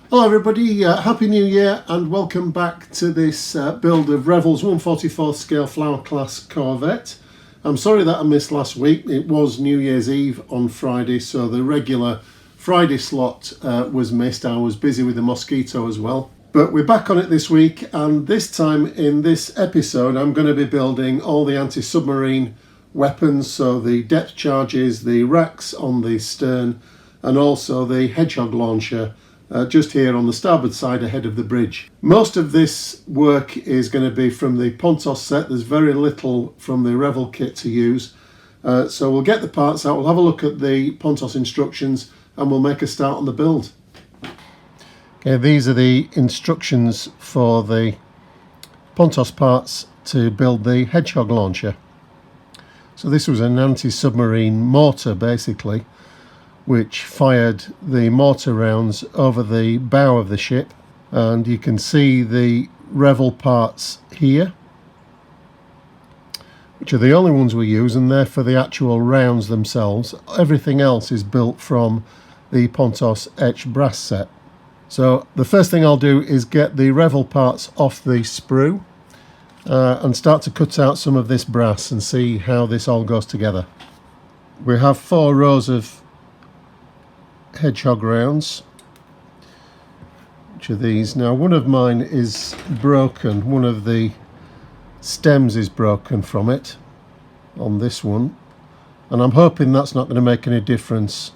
Hello everybody, Happy New Year and welcome back to this build of Revell's 1/44 scale Flower Class Corvette. I'm sorry that I missed last week. It was New Year's Eve on Friday, so the regular Friday slot was missed. I was busy with the mosquito as well. But we're back on it this week, and this time in this episode I'm going to be building all the anti-submarine weapons, so the depth charges, the racks on the stern, and also the hedgehog launcher just here on the starboard side ahead of the bridge. Most of this work is going to be from the Pontos set. There's very little from the Revell kit to use. So we'll get the parts out, we'll have a look at the Pontos instructions, and we'll make a start on the build. Okay, these are the instructions for the Pontos parts to build the hedgehog launcher. So this was an anti-submarine mortar basically, which fired the mortar rounds over the bow of the ship, and you can see the Revell parts here, which are the only ones we use, and they're for the actual rounds themselves. Everything else is built from the Pontos etched brass set. So the first thing I'll do is get the Revell parts off the sprue and start to cut out some of this brass and see how this all goes together. We have 4 rows of hedgehog rounds, which are these. Now one of mine is broken, one of the stems is broken from it on this one, and I'm hoping that's not going to make any difference.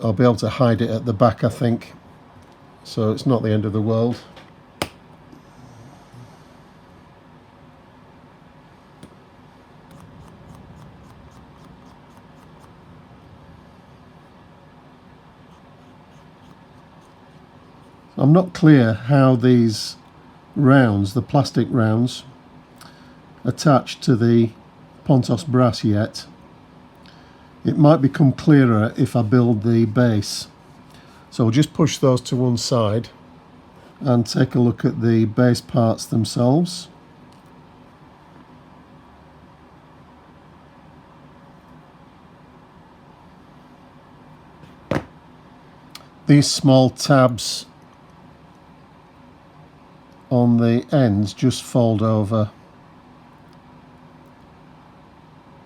I'll be able to hide it at the back, I think, so it's not the end of the world. I'm not clear how these rounds, the plastic rounds, attach to the Pontos brass yet. It might become clearer if I build the base. So we'll just push those to one side and take a look at the base parts themselves. These small tabs on the ends just fold over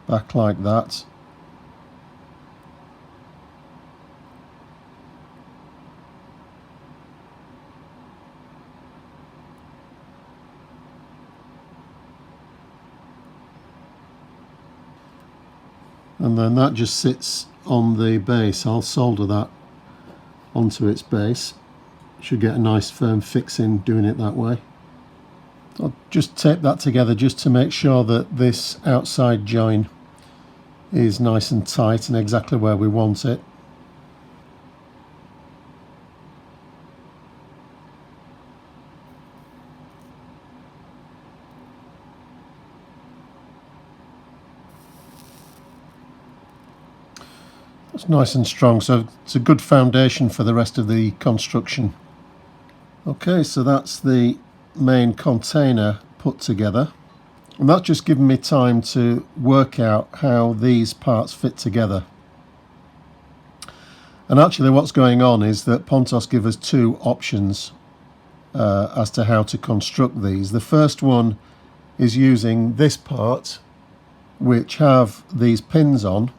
back like that. And then that just sits on the base. I'll solder that onto its base. Should get a nice firm fixing doing it that way. I'll just tape that together just to make sure that this outside join is nice and tight and exactly where we want it. It's nice and strong, so it's a good foundation for the rest of the construction. Okay, so that's the main container put together, and that's just given me time to work out how these parts fit together. And actually what's going on is that Pontos give us 2 options as to how to construct these. The first one is using this part, which have these pins on,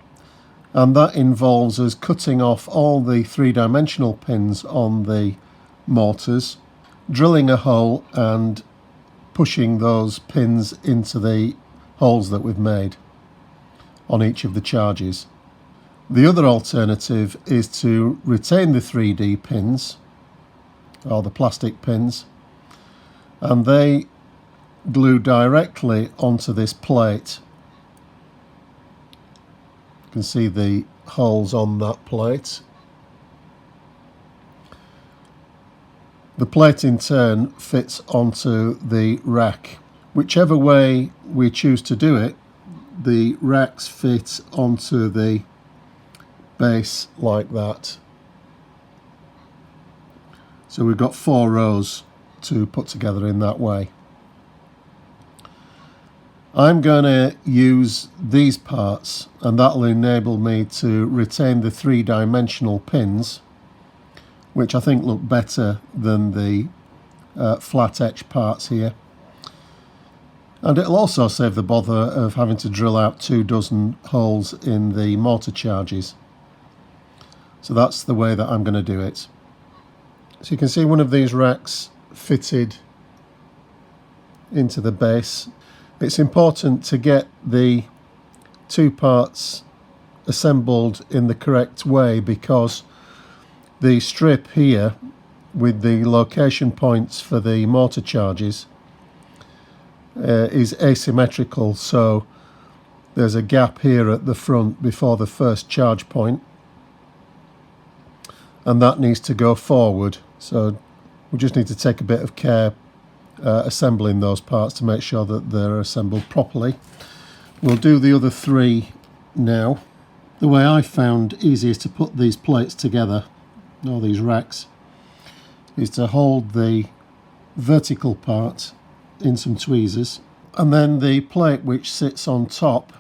and that involves us cutting off all the 3-dimensional pins on the mortars, drilling a hole and pushing those pins into the holes that we've made on each of the charges. The other alternative is to retain the 3D pins, or the plastic pins, and they glue directly onto this plate. You can see the holes on that plate. The plate in turn fits onto the rack. Whichever way we choose to do it, the racks fit onto the base like that. So we've got 4 rows to put together in that way. I'm going to use these parts, and that'll enable me to retain the three-dimensional pins, which I think look better than the flat etch parts here. And it'll also save the bother of having to drill out 24 holes in the mortar charges. So that's the way that I'm going to do it. So you can see one of these racks fitted into the base. It's important to get the two parts assembled in the correct way, because the strip here with the location points for the mortar charges is asymmetrical, so there's a gap here at the front before the first charge point, and that needs to go forward. So we just need to take a bit of care assembling those parts to make sure that they're assembled properly. We'll do the other three now. The way I found easiest to put these plates together, or these racks, is to hold the vertical part in some tweezers, and then the plate which sits on top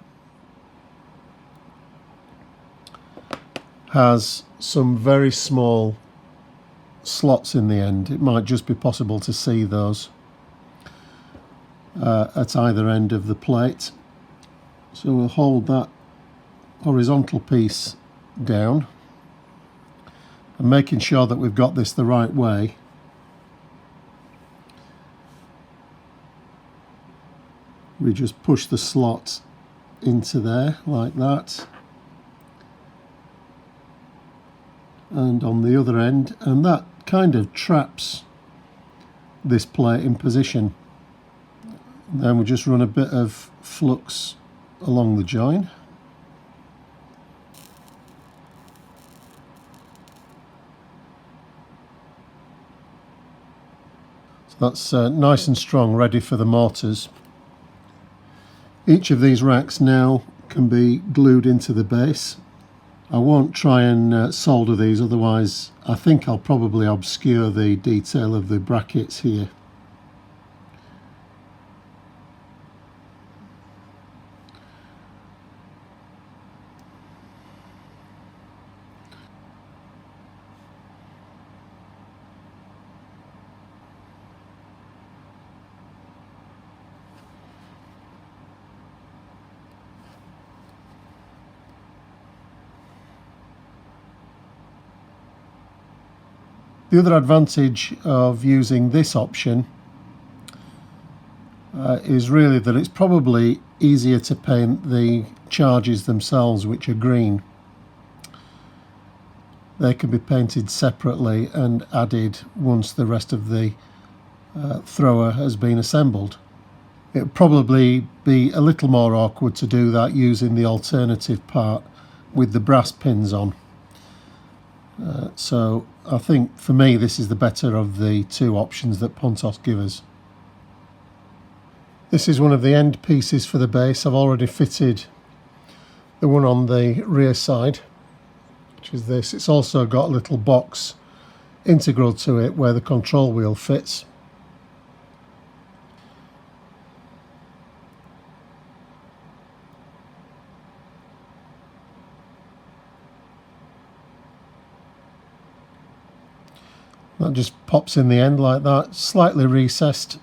has some very small slots in the end. It might just be possible to see those at either end of the plate. So we'll hold that horizontal piece down, and making sure that we've got this the right way, we just push the slot into there like that, and on the other end, and that kind of traps this plate in position. Then we just run a bit of flux along the join. So that's nice and strong, ready for the mortars. Each of these racks now can be glued into the base. I won't try and solder these, otherwise I think I'll probably obscure the detail of the brackets here. The other advantage of using this option is really that it's probably easier to paint the charges themselves, which are green. They can be painted separately and added once the rest of the thrower has been assembled. It would probably be a little more awkward to do that using the alternative part with the brass pins on. So I think for me this is the better of the two options that Pontos give us. This is one of the end pieces for the base. I've already fitted the one on the rear side, which is this. It's also got a little box integral to it where the control wheel fits. That just pops in the end like that, slightly recessed.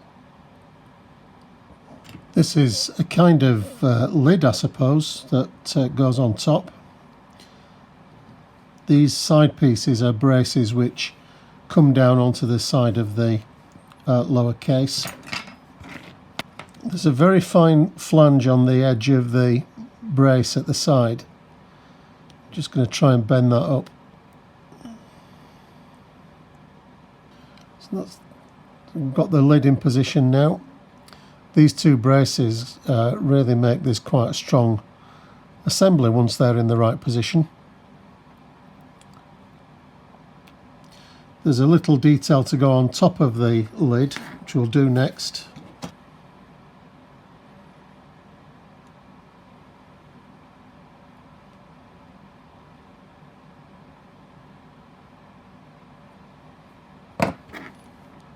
This is a kind of lid, I suppose, that goes on top. These side pieces are braces which come down onto the side of the lower case. There's a very fine flange on the edge of the brace at the side. Just going to try and bend that up. We've got the lid in position now. These two braces really make this quite a strong assembly once they're in the right position. There's a little detail to go on top of the lid, which we'll do next.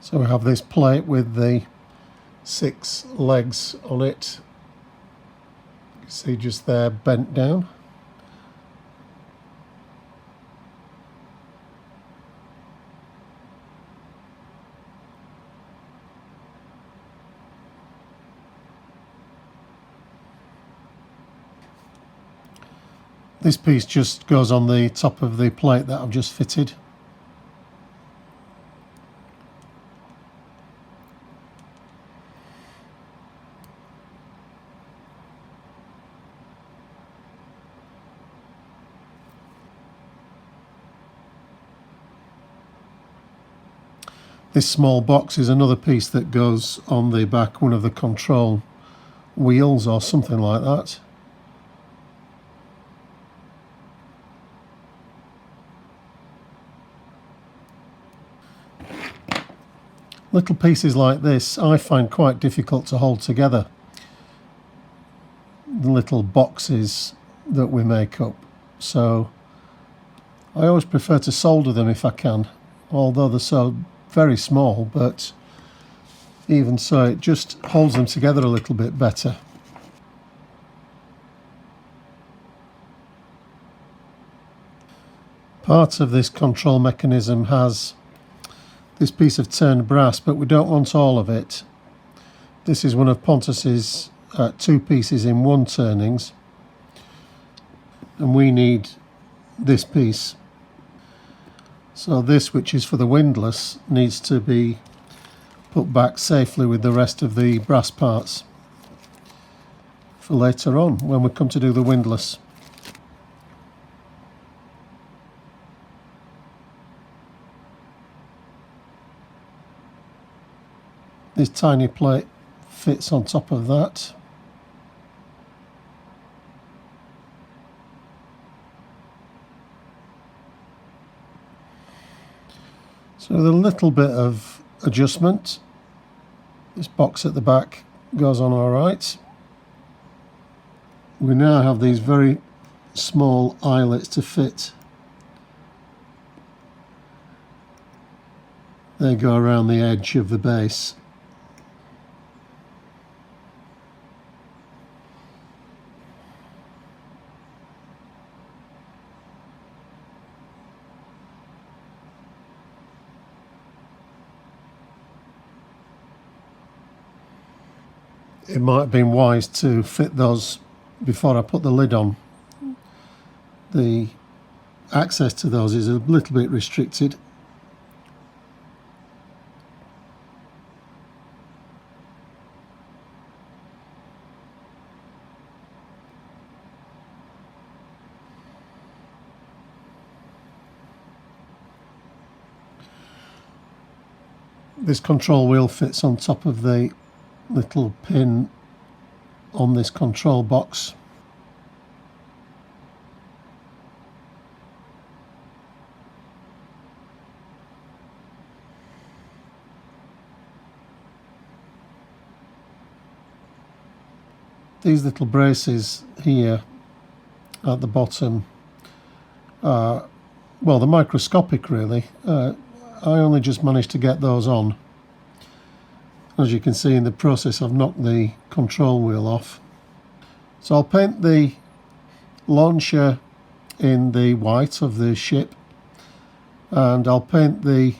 So we have this plate with the 6 legs on it, See just there, bent down. This piece just goes on the top of the plate that I've just fitted. This small box is another piece that goes on the back, one of the control wheels or something like that. Little pieces like this I find quite difficult to hold together. The little boxes that we make up. So I always prefer to solder them if I can, although they're so very small, but even so it just holds them together a little bit better. Part of this control mechanism has this piece of turned brass, but we don't want all of it. This is one of Pontos's 2 pieces in 1 turnings, and we need this piece. So this, which is for the windlass, needs to be put back safely with the rest of the brass parts for later on when we come to do the windlass. This tiny plate fits on top of that. So with a little bit of adjustment, this box at the back goes on all right. We now have these very small eyelets to fit. They go around the edge of the base. It might have been wise to fit those before I put the lid on. The access to those is a little bit restricted. This control wheel fits on top of the little pin on this control box. These little braces here at the bottom are, well, they're microscopic really. I only just managed to get those on. As you can see in the process, I've knocked the control wheel off. So I'll paint the launcher in the white of the ship, and I'll paint the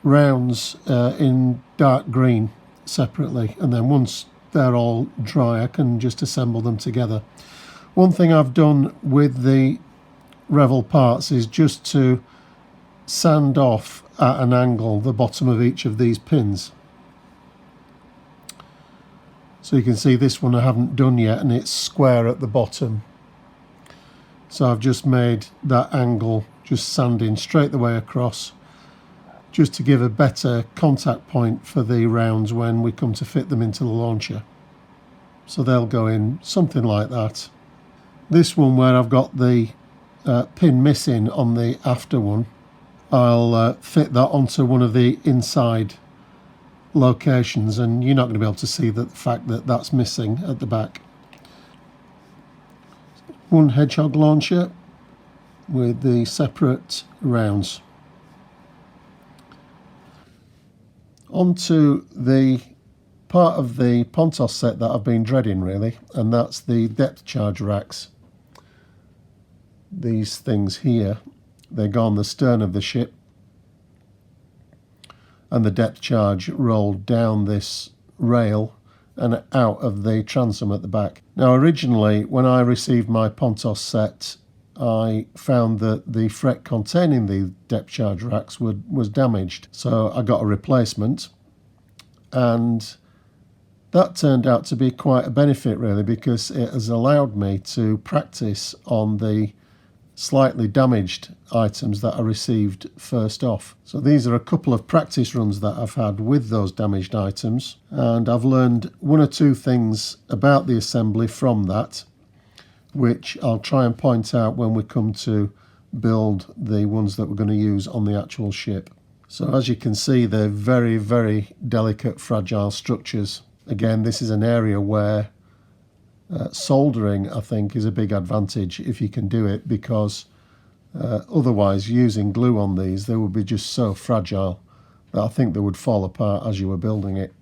rounds in dark green separately, and then once they're all dry I can just assemble them together. One thing I've done with the Revell parts is just to sand off at an angle the bottom of each of these pins. So you can see this one I haven't done yet, and it's square at the bottom. So I've just made that angle, just sanding straight the way across, just to give a better contact point for the rounds when we come to fit them into the launcher. So they'll go in something like that. This one where I've got the pin missing on the after one, I'll fit that onto one of the inside locations, and you're not going to be able to see the fact that that's missing at the back. One hedgehog launcher with the separate rounds. Onto the part of the Pontos set that I've been dreading really, and that's the depth charge racks. These things here, they go on the stern of the ship, and the depth charge rolled down this rail and out of the transom at the back. Now originally, when I received my Pontos set, I found that the fret containing the depth charge racks was damaged, so I got a replacement, and that turned out to be quite a benefit really, because it has allowed me to practice on the slightly damaged items that I received first off. So these are a couple of practice runs that I've had with those damaged items, and I've learned one or two things about the assembly from that, which I'll try and point out when we come to build the ones that we're going to use on the actual ship. So as you can see, they're very, very delicate, fragile structures. Again, this is an area where soldering, I think, is a big advantage if you can do it, because otherwise using glue on these, they would be just so fragile that I think they would fall apart as you were building it.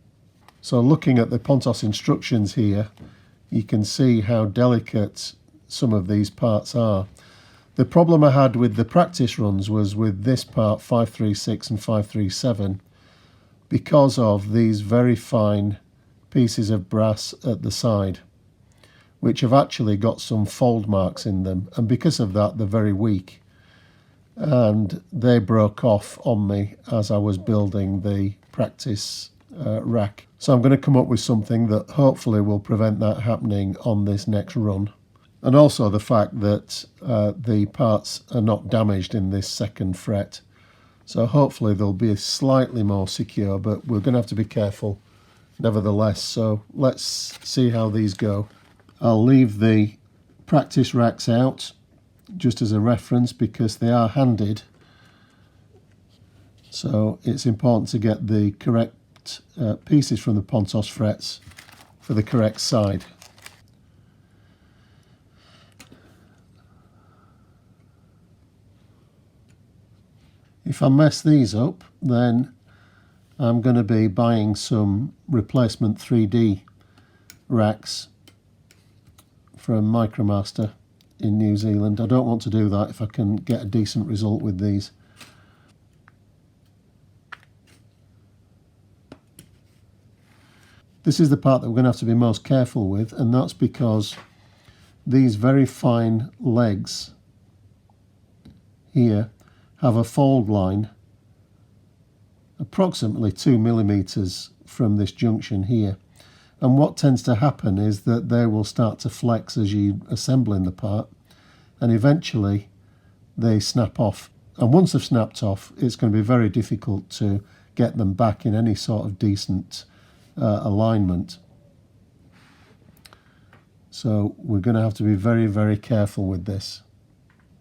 So looking at the Pontos instructions here, you can see how delicate some of these parts are. The problem I had with the practice runs was with this part 536 and 537, because of these very fine pieces of brass at the side, which have actually got some fold marks in them, and because of that they're very weak, and they broke off on me as I was building the practice rack. So I'm going to come up with something that hopefully will prevent that happening on this next run, and also the fact that the parts are not damaged in this second fret, so hopefully they'll be slightly more secure, but we're going to have to be careful nevertheless. So let's see how these go. I'll leave the practice racks out just as a reference because they are handed, so it's important to get the correct pieces from the Pontos frets for the correct side. If I mess these up, then I'm going to be buying some replacement 3D racks from Micromaster in New Zealand. I don't want to do that if I can get a decent result with these. This is the part that we're going to have to be most careful with, and that's because these very fine legs here have a fold line approximately 2 millimeters from this junction here. And what tends to happen is that they will start to flex as you assemble in the part, and eventually they snap off. And once they've snapped off, it's going to be very difficult to get them back in any sort of decent alignment. So we're going to have to be very, very careful with this.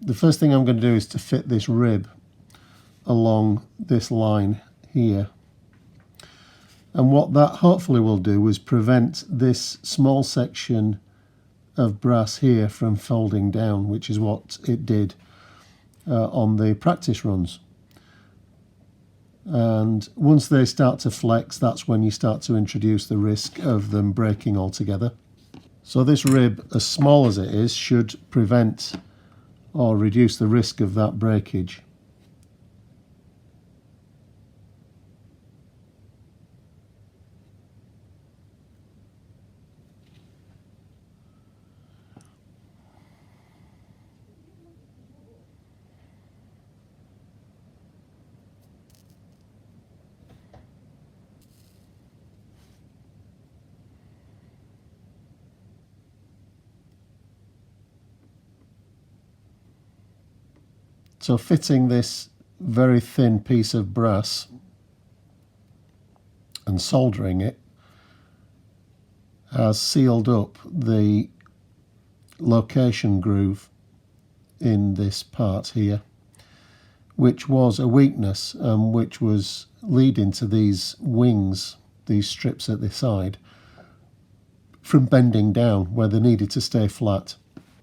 The first thing I'm going to do is to fit this rib along this line here. And what that hopefully will do is prevent this small section of brass here from folding down, which is what it did on the practice runs. And once they start to flex, that's when you start to introduce the risk of them breaking altogether. So this rib, as small as it is, should prevent or reduce the risk of that breakage. So fitting this very thin piece of brass and soldering it has sealed up the location groove in this part here, which was a weakness and which was leading to these wings, these strips at the side, from bending down where they needed to stay flat.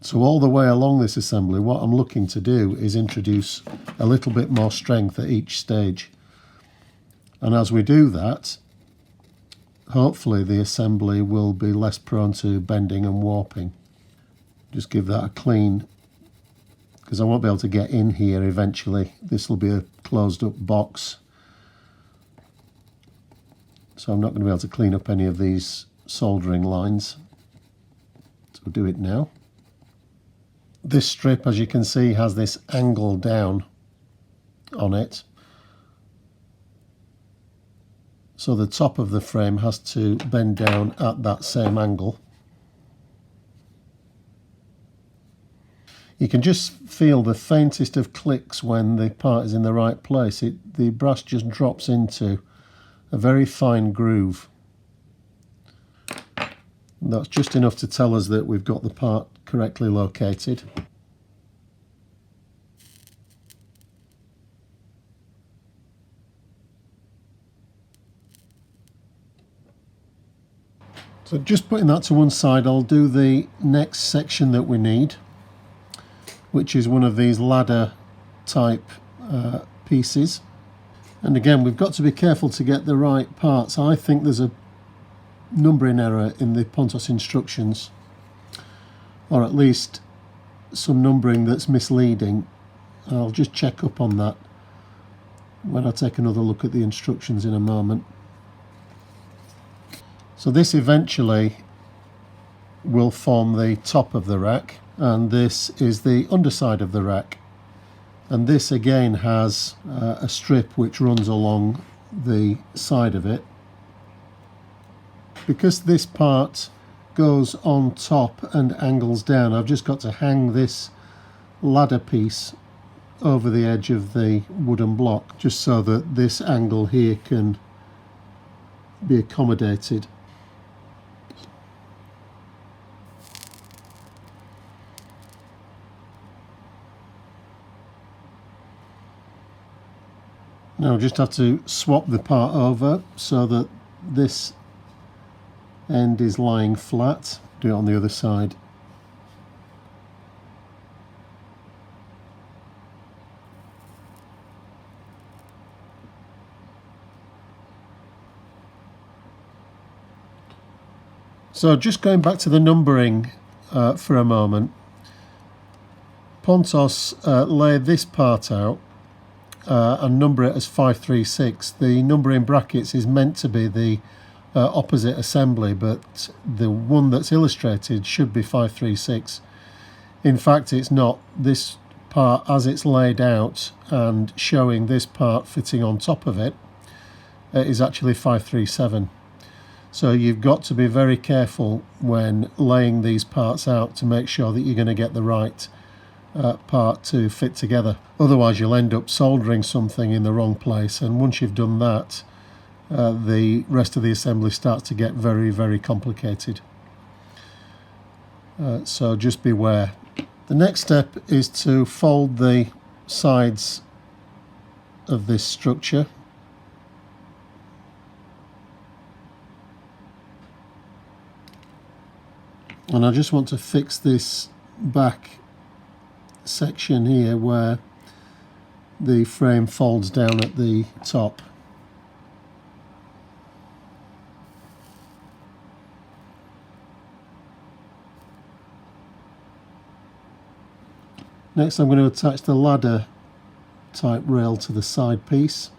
So all the way along this assembly, what I'm looking to do is introduce a little bit more strength at each stage. And as we do that, hopefully the assembly will be less prone to bending and warping. Just give that a clean, because I won't be able to get in here eventually. This will be a closed up box, so I'm not going to be able to clean up any of these soldering lines. So we'll do it now. This strip, as you can see, has this angle down on it, so the top of the frame has to bend down at that same angle. You can just feel the faintest of clicks when the part is in the right place. The brass just drops into a very fine groove. And that's just enough to tell us that we've got the part correctly located. So just putting that to one side, I'll do the next section that we need, which is one of these ladder type pieces. And again, we've got to be careful to get the right parts. I think there's a numbering error in the Pontos instructions, or at least some numbering that's misleading. I'll just check up on that when I take another look at the instructions in a moment. So this eventually will form the top of the rack, and this is the underside of the rack. And this again has a strip which runs along the side of it. Because this part goes on top and angles down, I've just got to hang this ladder piece over the edge of the wooden block, just so that this angle here can be accommodated. Now I just have to swap the part over so that this end is lying flat. Do it on the other side. So just going back to the numbering for a moment, Pontos laid this part out and number it as 536. The number in brackets is meant to be the opposite assembly, but the one that's illustrated should be 536. In fact, it's not. This part, as it's laid out and showing this part fitting on top of it, is actually 537. So you've got to be very careful when laying these parts out to make sure that you're going to get the right part to fit together. Otherwise you'll end up soldering something in the wrong place, and once you've done that, the rest of the assembly starts to get very, very complicated. So just beware. The next step is to fold the sides of this structure. And I just want to fix this back section here where the frame folds down at the top. Next I'm going to attach the ladder type rail to the side piece.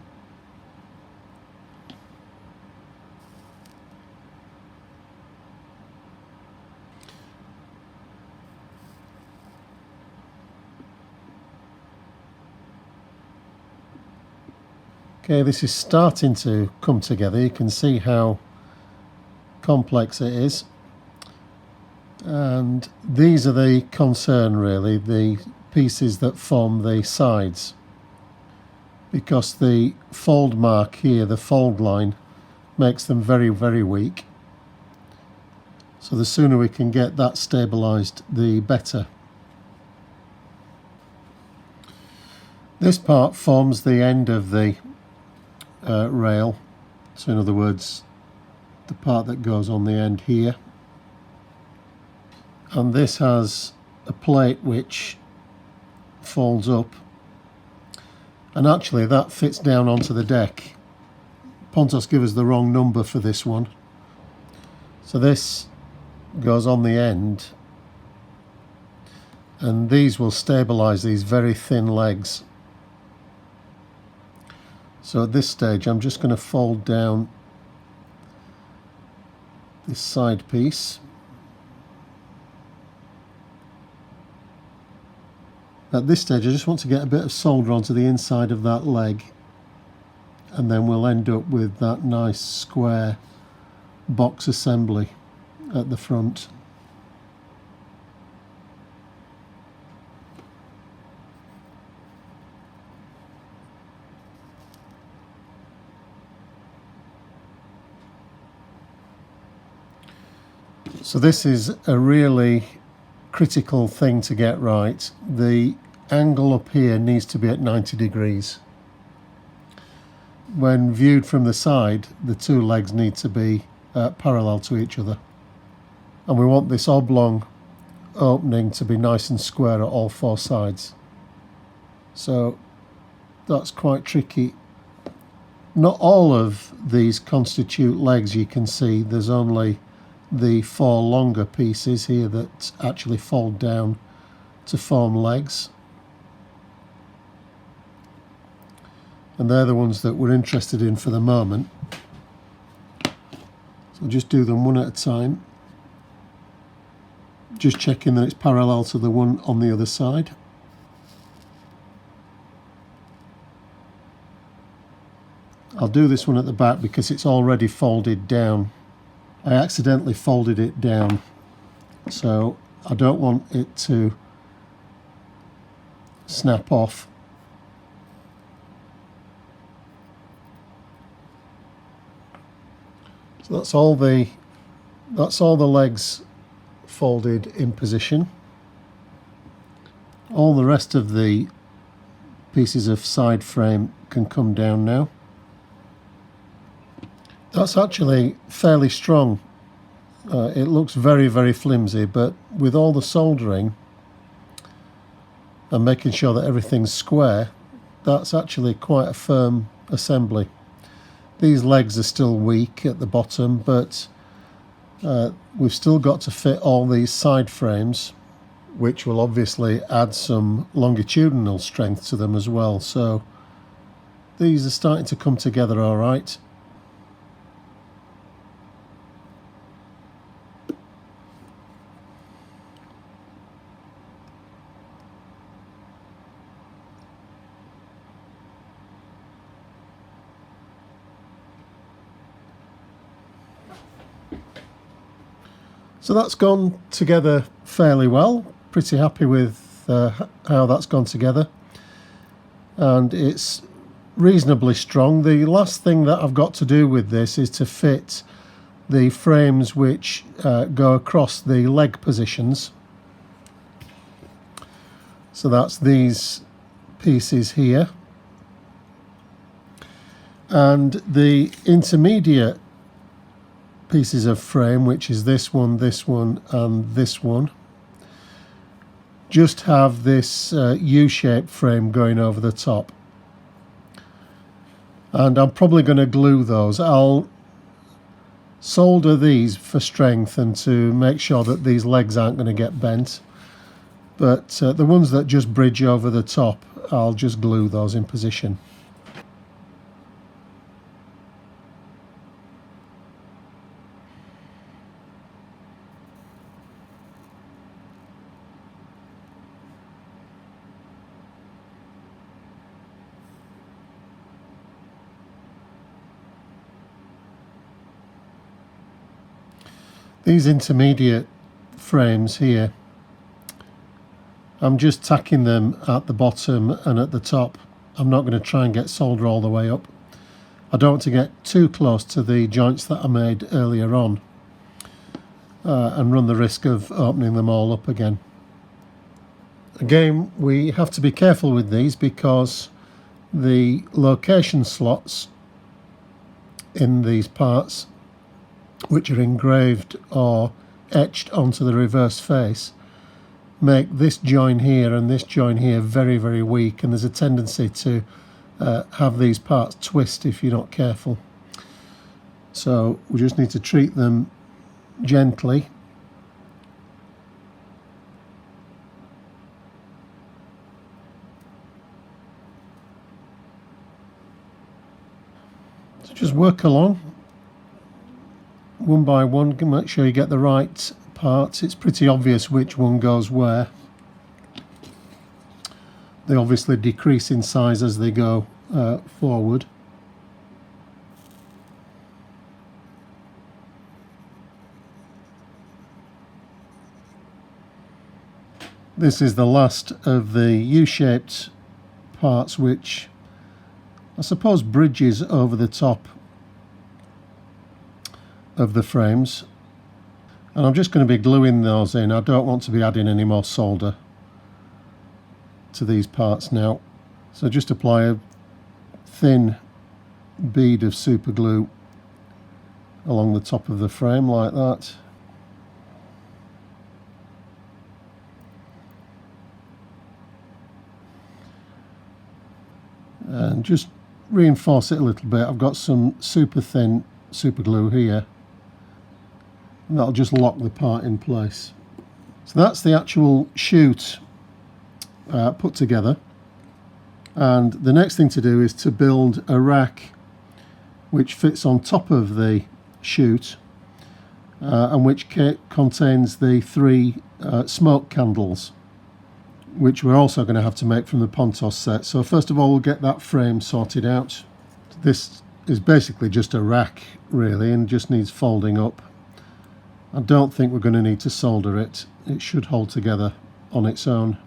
Okay, this is starting to come together. You can see how complex it is. And these are the concern really, the pieces that form the sides. Because the fold mark here, the fold line, makes them very, very weak. So the sooner we can get that stabilised, the better. This part forms the end of the rail, so in other words the part that goes on the end here, and this has a plate which folds up, and actually that fits down onto the deck. Pontos give us the wrong number for this one, So this goes on the end, and these will stabilize these very thin legs. So at this stage I'm just going to fold down this side piece. At this stage I just want to get a bit of solder onto the inside of that leg, and then we'll end up with that nice square box assembly at the front. So this is a really critical thing to get right. The angle up here needs to be at 90 degrees. When viewed from the side, the two legs need to be parallel to each other. And we want this oblong opening to be nice and square at all four sides. So that's quite tricky. Not all of these constitute legs, you can see. There's only the four longer pieces here that actually fold down to form legs. And they're the ones that we're interested in for the moment. So just do them one at a time. Just checking that it's parallel to the one on the other side. I'll do this one at the back because it's already folded down. I accidentally folded it down, so I don't want it to snap off. So that's all the legs folded in position. All the rest of the pieces of side frame can come down now. That's actually fairly strong. It looks very, very flimsy, but with all the soldering and making sure that everything's square, that's actually quite a firm assembly. These legs are still weak at the bottom, but we've still got to fit all these side frames, which will obviously add some longitudinal strength to them as well. So these are starting to come together all right. So that's gone together fairly well. Pretty happy with how that's gone together, and it's reasonably strong. The last thing that I've got to do with this is to fit the frames which go across the leg positions. So that's these pieces here, and the intermediate pieces of frame, which is this one, and this one, just have this U-shaped frame going over the top, and I'm probably going to glue those. I'll solder these for strength and to make sure that these legs aren't going to get bent, but the ones that just bridge over the top, I'll just glue those in position. These intermediate frames here, I'm just tacking them at the bottom and at the top. I'm not going to try and get solder all the way up. I don't want to get too close to the joints that I made earlier on and run the risk of opening them all up again. Again, we have to be careful with these because the location slots in these parts, which are engraved or etched onto the reverse face, make this join here and this join here very, very weak, and there's a tendency to have these parts twist if you're not careful. So we just need to treat them gently. So just work along one by one, make sure you get the right parts. It's pretty obvious which one goes where. They obviously decrease in size as they go forward. This is the last of the U-shaped parts, which I suppose bridges over the top of the frames, and I'm just going to be gluing those in. I don't want to be adding any more solder to these parts now, so just apply a thin bead of super glue along the top of the frame like that. And just reinforce it a little bit. I've got some super thin super glue here, and that'll just lock the part in place. So that's the actual chute put together, and the next thing to do is to build a rack which fits on top of the chute and which contains the 3 smoke candles, which we're also going to have to make from the Pontos set. So first of all, we'll get that frame sorted out. This is basically just a rack really, and just needs folding up. I don't think we're going to need to solder it. It should hold together on its own.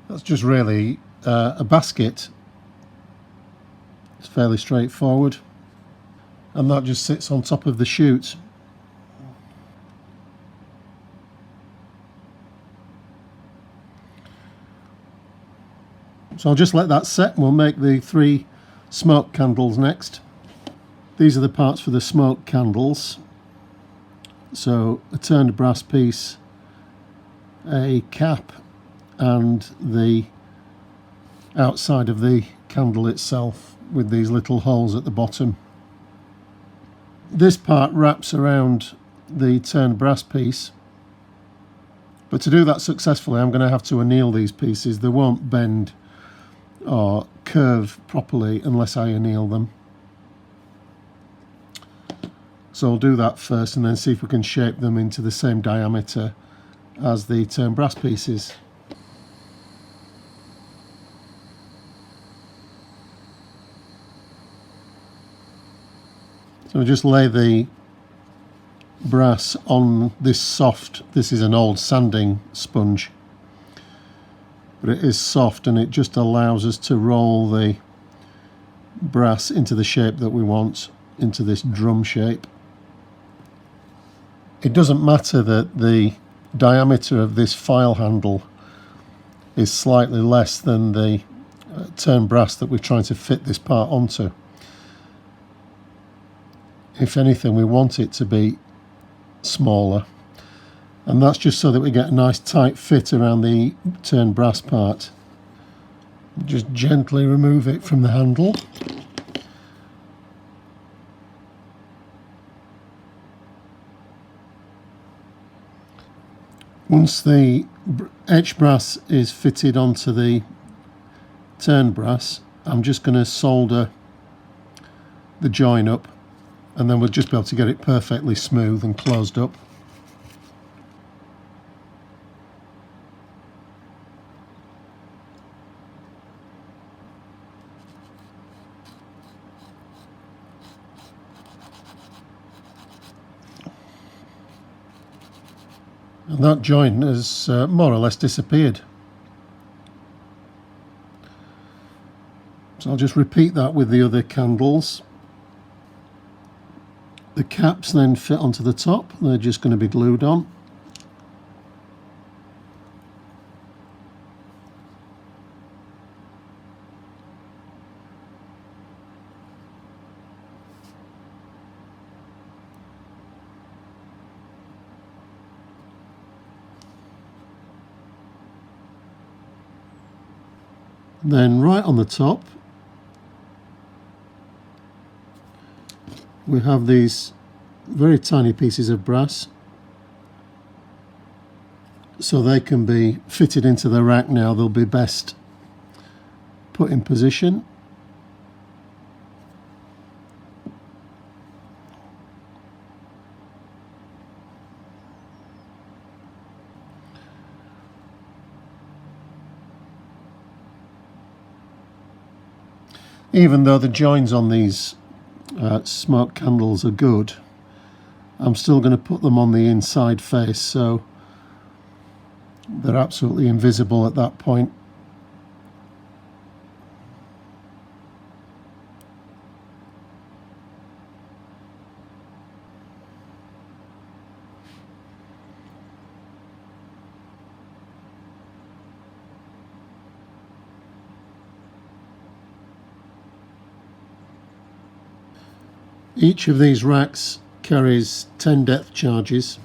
That's just really a basket. It's fairly straightforward, and that just sits on top of the chute. So I'll just let that set, and we'll make the 3 smoke candles next. These are the parts for the smoke candles. So a turned brass piece, a cap, and the outside of the candle itself with these little holes at the bottom. This part wraps around the turned brass piece, but to do that successfully I'm going to have to anneal these pieces. They won't bend or curve properly unless I anneal them. So I'll do that first and then see if we can shape them into the same diameter as the turned brass pieces. So we just lay the brass on this soft, this is an old sanding sponge, but it is soft and it just allows us to roll the brass into the shape that we want, into this drum shape. It doesn't matter that the diameter of this file handle is slightly less than the turned brass that we're trying to fit this part onto. If anything, we want it to be smaller, and that's just so that we get a nice tight fit around the turned brass part. Just gently remove it from the handle. Once the etch brass is fitted onto the turned brass, I'm just going to solder the join up, and then we'll just be able to get it perfectly smooth and closed up. And that joint has more or less disappeared. So I'll just repeat that with the other candles. The caps then fit onto the top, they're just going to be glued on. Then right on the top we have these very tiny pieces of brass, so they can be fitted into the rack now. They'll be best put in position. Even though the joins on these smoke candles are good, I'm still going to put them on the inside face so they're absolutely invisible at that point. Each of these racks carries 10 depth charges.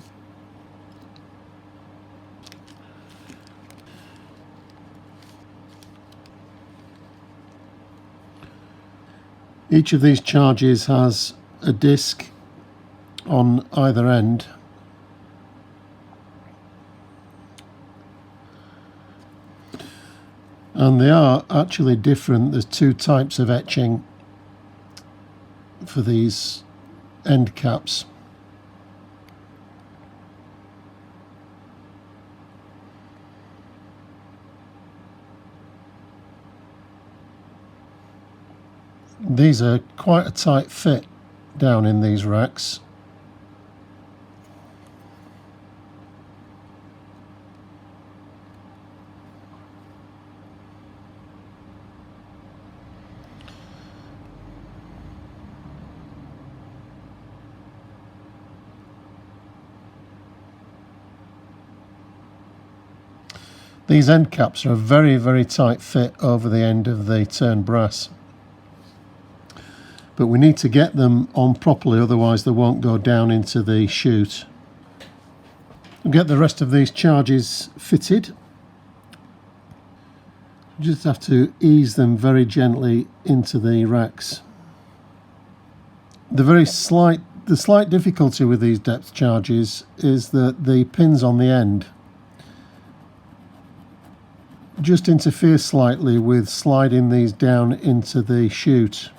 Each of these charges has a disc on either end, and they are actually different. There's two types of etching for these end caps. These are quite a tight fit down in these racks. These end caps are a very, very tight fit over the end of the turned brass. But we need to get them on properly, otherwise they won't go down into the chute. We'll get the rest of these charges fitted. You just have to ease them very gently into the racks. The slight difficulty with these depth charges is that the pins on the end just interfere slightly with sliding these down into the chute.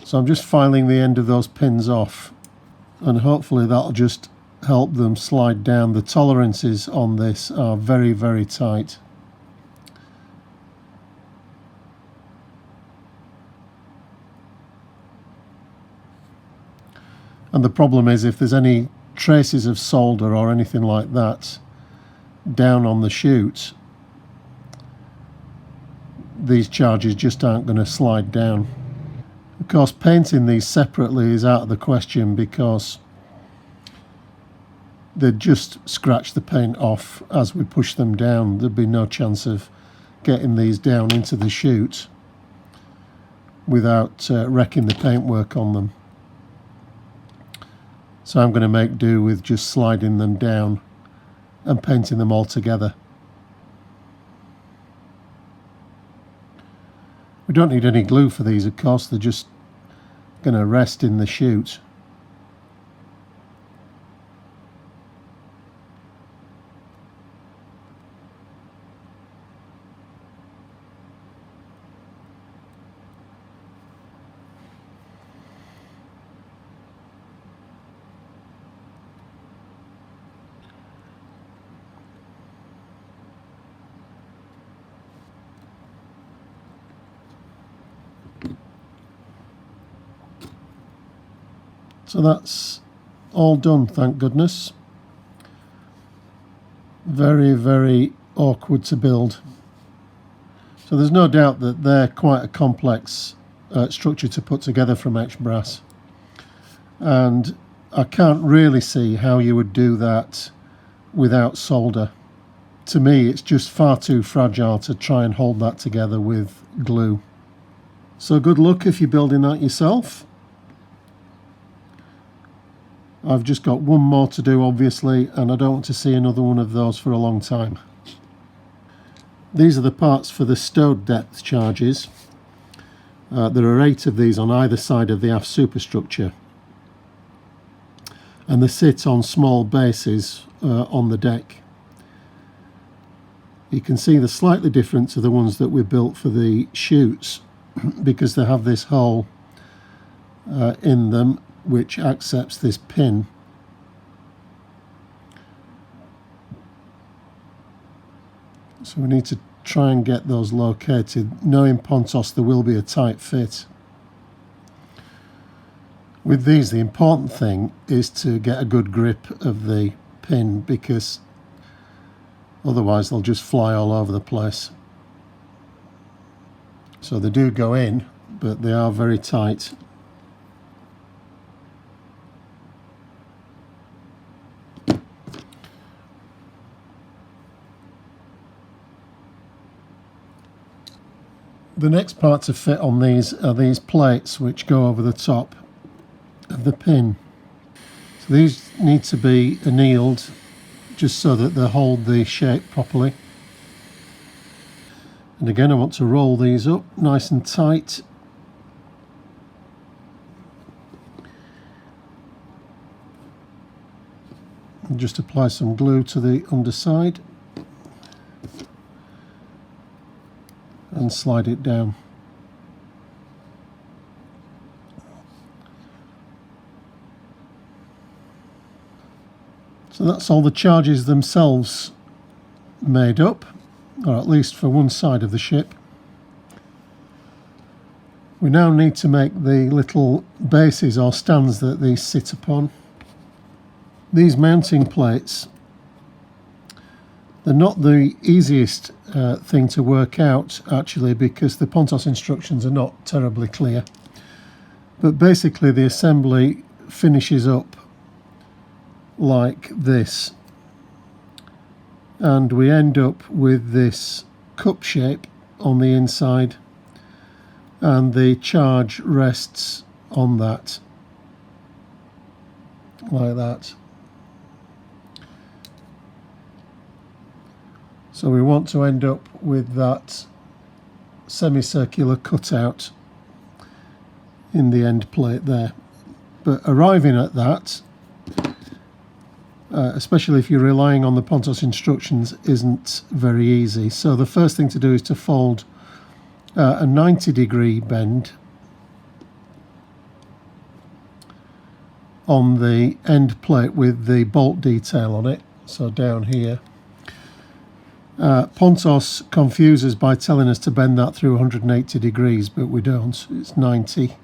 So I'm just filing the end of those pins off, and hopefully that'll just help them slide down. The tolerances on this are very, very tight. And the problem is, if there's any traces of solder or anything like that down on the chute, these charges just aren't going to slide down. Of course, painting these separately is out of the question because they'd just scratch the paint off as we push them down. There'd be no chance of getting these down into the chute without wrecking the paintwork on them. So I'm going to make do with just sliding them down and painting them all together. We don't need any glue for these, of course, they're just going to rest in the chute. So that's all done, thank goodness. Very, very awkward to build. So there's no doubt that they're quite a complex structure to put together from etched brass. And I can't really see how you would do that without solder. To me, it's just far too fragile to try and hold that together with glue. So good luck if you're building that yourself. I've just got one more to do, obviously, and I don't want to see another one of those for a long time. These are the parts for the stowed depth charges. There are 8 of these on either side of the aft superstructure, and they sit on small bases on the deck. You can see they're slightly different to the ones that we built for the chutes because they have this hole in them which accepts this pin. So we need to try and get those located. Knowing Pontos, there will be a tight fit. With these, the important thing is to get a good grip of the pin, because otherwise they'll just fly all over the place. So they do go in, but they are very tight. The next part to fit on these are these plates which go over the top of the pin. So these need to be annealed just so that they hold the shape properly. And again, I want to roll these up nice and tight. And just apply some glue to the underside and slide it down. So that's all the charges themselves made up, or at least for one side of the ship. We now need to make the little bases or stands that these sit upon. These mounting plates, they're not the easiest thing to work out actually, because the Pontos instructions are not terribly clear. But basically the assembly finishes up like this, and we end up with this cup shape on the inside, and the charge rests on that, like that. So we want to end up with that semicircular cutout in the end plate there. But arriving at that, especially if you're relying on the Pontos instructions, isn't very easy. So the first thing to do is to fold a 90-degree bend on the end plate with the bolt detail on it, so down here. Pontos confuses by telling us to bend that through 180 degrees, but we don't, it's 90.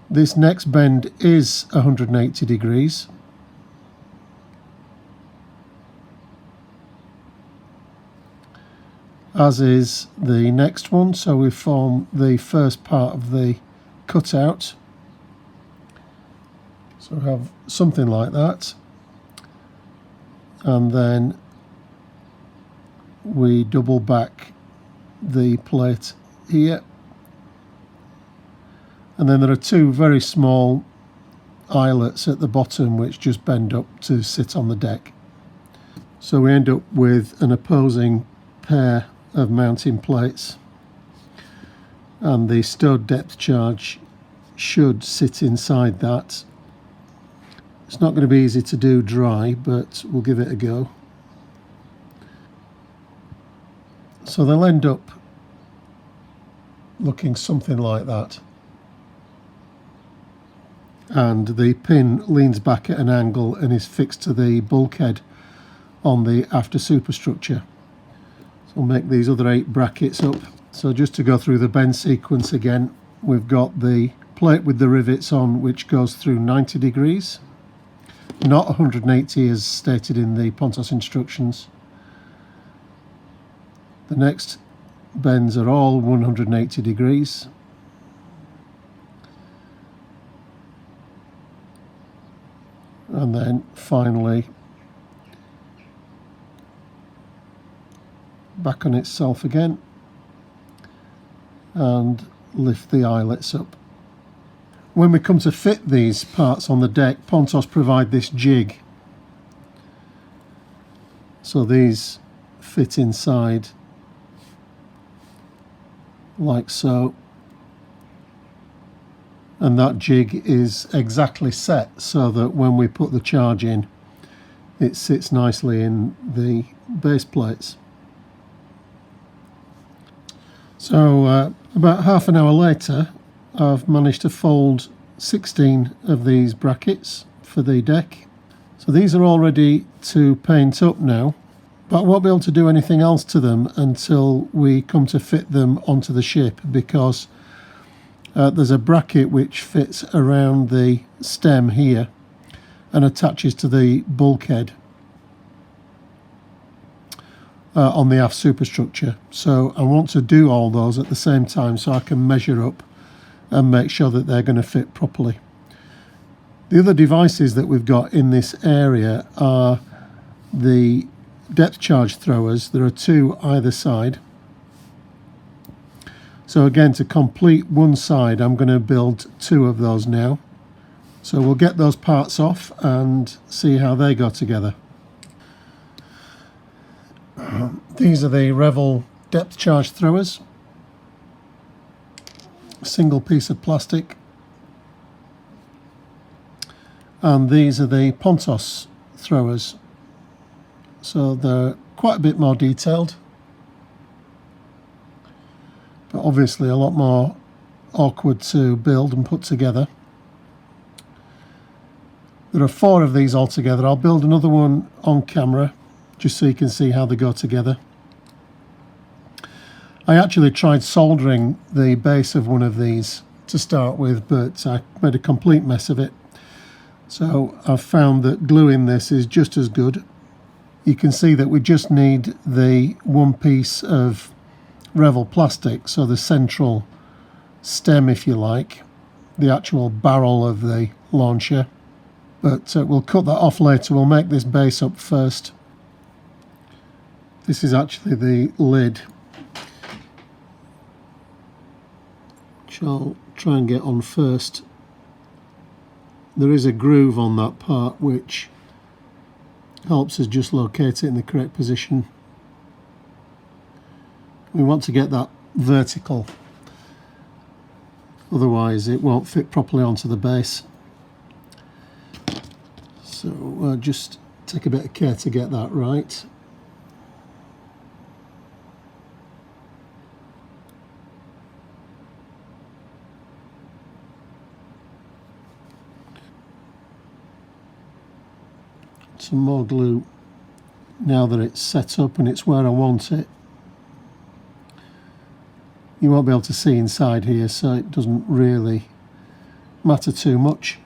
This next bend is 180 degrees. As is the next one, so we form the first part of the cutout. So we have something like that, and then we double back the plate here, and then there are 2 very small eyelets at the bottom which just bend up to sit on the deck. So we end up with an opposing pair of mounting plates, and the stowed depth charge should sit inside that. It's not going to be easy to do dry, but we'll give it a go. So they'll end up looking something like that, and the pin leans back at an angle and is fixed to the bulkhead on the after superstructure. So we'll make these other 8 brackets up. So just to go through the bend sequence again, we've got the plate with the rivets on, which goes through 90 degrees, not 180 as stated in the Pontos instructions. The next bends are all 180 degrees. And then finally back on itself again and lift the eyelets up. when we come to fit these parts on the deck, Pontos provide this jig. So these fit inside like so. And that jig is exactly set so that when we put the charge in, it sits nicely in the base plates. So about half an hour later, I've managed to fold 16 of these brackets for the deck. So these are all ready to paint up now, but I won't be able to do anything else to them until we come to fit them onto the ship, because there's a bracket which fits around the stem here and attaches to the bulkhead on the aft superstructure. So I want to do all those at the same time so I can measure up and make sure that they're going to fit properly. The other devices that we've got in this area are the depth charge throwers. There are two either side. So again, to complete one side, I'm going to build two of those now. So we'll get those parts off and see how they go together. These are the Revell depth charge throwers. A single piece of plastic. And these are the Pontos throwers. So they're quite a bit more detailed, but obviously a lot more awkward to build and put together. There are 4 of these altogether. I'll build another one on camera just so you can see how they go together. I actually tried soldering the base of one of these to start with, but I made a complete mess of it. So I've found that gluing this is just as good. You can see that we just need the one piece of Revell plastic, so the central stem, if you like, the actual barrel of the launcher. But we'll cut that off later. We'll make this base up first. This is actually the lid, which I'll try and get on first. There is a groove on that part which helps us just locate it in the correct position. We want to get that vertical, otherwise it won't fit properly onto the base. So just take a bit of care to get that right. Some more glue now that it's set up and it's where I want it. You won't be able to see inside here, so it doesn't really matter too much.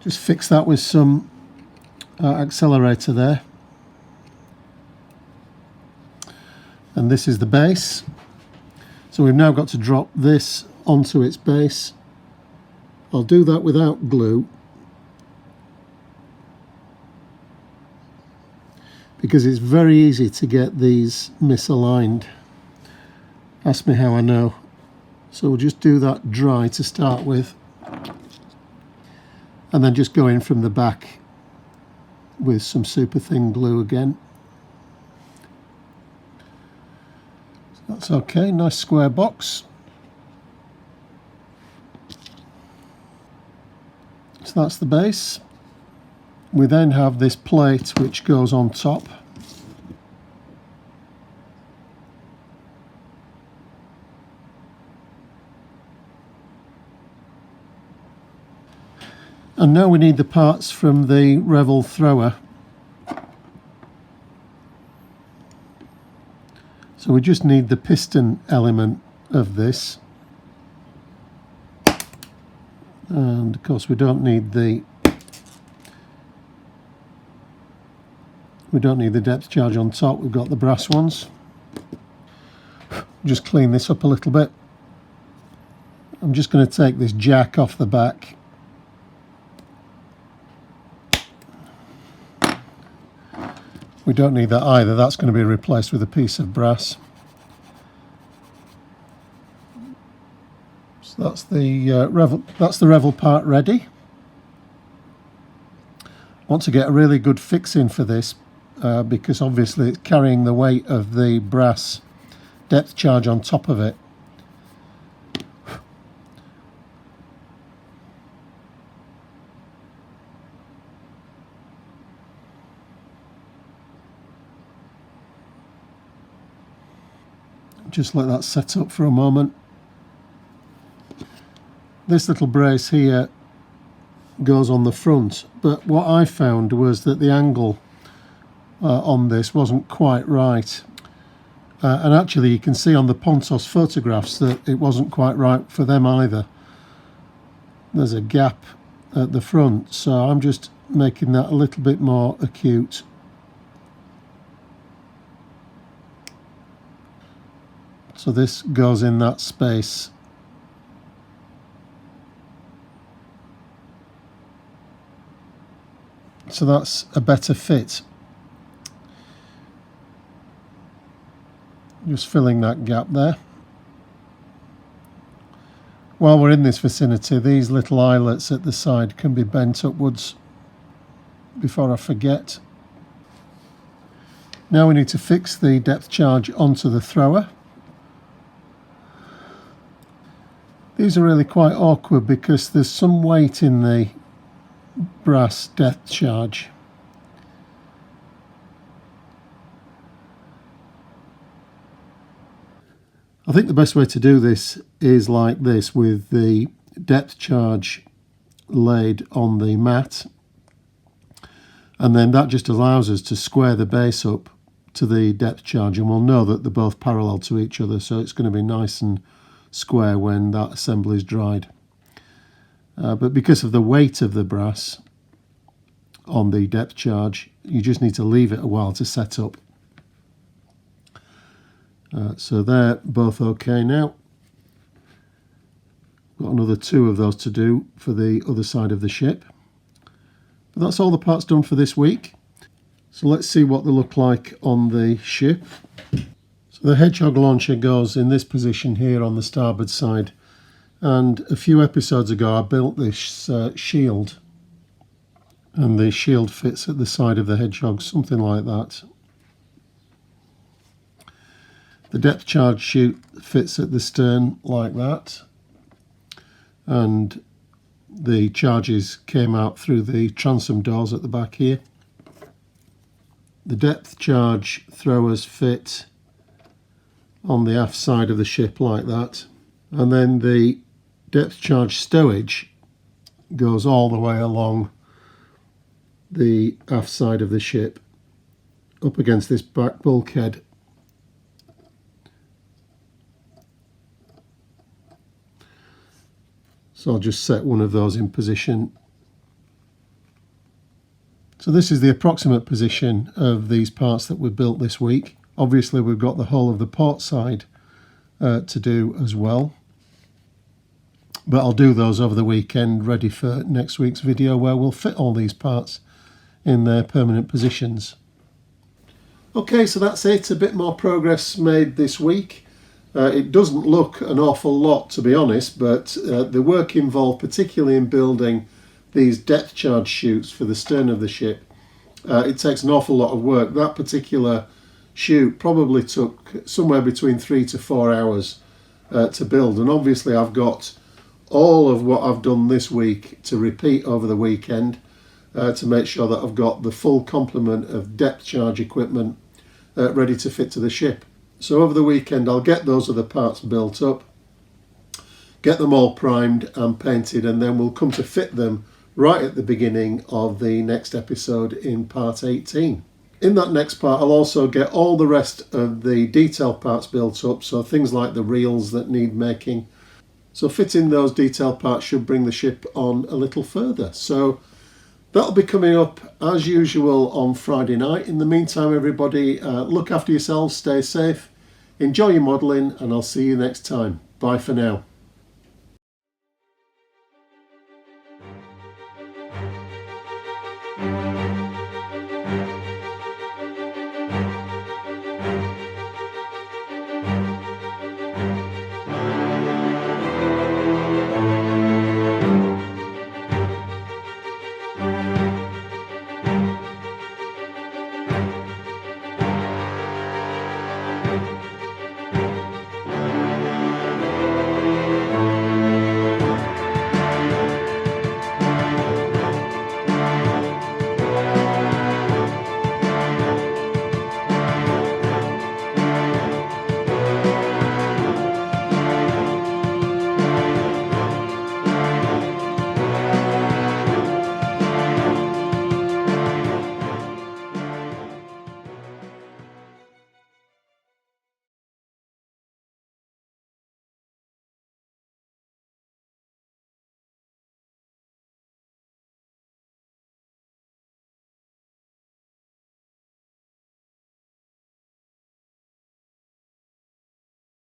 Just fix that with some accelerator there. And this is the base. So we've now got to drop this onto its base. I'll do that without glue, because it's very easy to get these misaligned. Ask me how I know. So we'll just do that dry to start with, and then just go in from the back with some super thin glue again. So that's okay, nice square box. So that's the base. We then have this plate which goes on top. And now we need the parts from the Revell thrower. So we just need the piston element of this. And of course we don't need the depth charge on top. We've got the brass ones. Just clean this up a little bit. I'm just going to take this jack off the back. We don't need that either. That's going to be replaced with a piece of brass. So that's the Revell part ready. Want to get a really good fixing for this because obviously it's carrying the weight of the brass depth charge on top of it. Just let that set up for a moment. This little brace here goes on the front, but what I found was that the angle on this wasn't quite right. And actually you can see on the Pontos photographs that it wasn't quite right for them either. There's a gap at the front, so I'm just making that a little bit more acute. So this goes in that space. So that's a better fit. Just filling that gap there. While we're in this vicinity, these little eyelets at the side can be bent upwards before I forget. Now we need to fix the depth charge onto the thrower. These are really quite awkward because there's some weight in the brass depth charge. I think the best way to do this is like this, with the depth charge laid on the mat, and then that just allows us to square the base up to the depth charge, and we'll know that they're both parallel to each other, so it's going to be nice and square when that assembly is dried. But because of the weight of the brass on the depth charge, you just need to leave it a while to set up. So they're both okay now. Got another 2 of those to do for the other side of the ship. But that's all the parts done for this week. So let's see what they look like on the ship. So the hedgehog launcher goes in this position here on the starboard side, and a few episodes ago I built this shield, and the shield fits at the side of the hedgehog, something like that. The depth charge chute fits at the stern like that, and the charges came out through the transom doors at the back here. The depth charge throwers fit on the aft side of the ship like that, and then the depth charge stowage goes all the way along the aft side of the ship up against this back bulkhead. So I'll just set one of those in position. So this is the approximate position of these parts that we built this week. Obviously we've got the whole of the port side to do as well, but I'll do those over the weekend, ready for next week's video where we'll fit all these parts in their permanent positions. Okay, so that's it. A bit more progress made this week. It doesn't look an awful lot, to be honest, but the work involved, particularly in building these depth charge chutes for the stern of the ship, it takes an awful lot of work. That particular chute probably took somewhere between 3 to 4 hours to build, and obviously I've got all of what I've done this week to repeat over the weekend to make sure that I've got the full complement of depth charge equipment ready to fit to the ship. So over the weekend I'll get those other parts built up, get them all primed and painted, and then we'll come to fit them right at the beginning of the next episode in part 18. In that next part I'll also get all the rest of the detail parts built up, so things like the reels that need making. So fitting those detail parts should bring the ship on a little further. So that'll be coming up as usual on Friday night. In the meantime, everybody, look after yourselves, stay safe, enjoy your modelling, and I'll see you next time. Bye for now.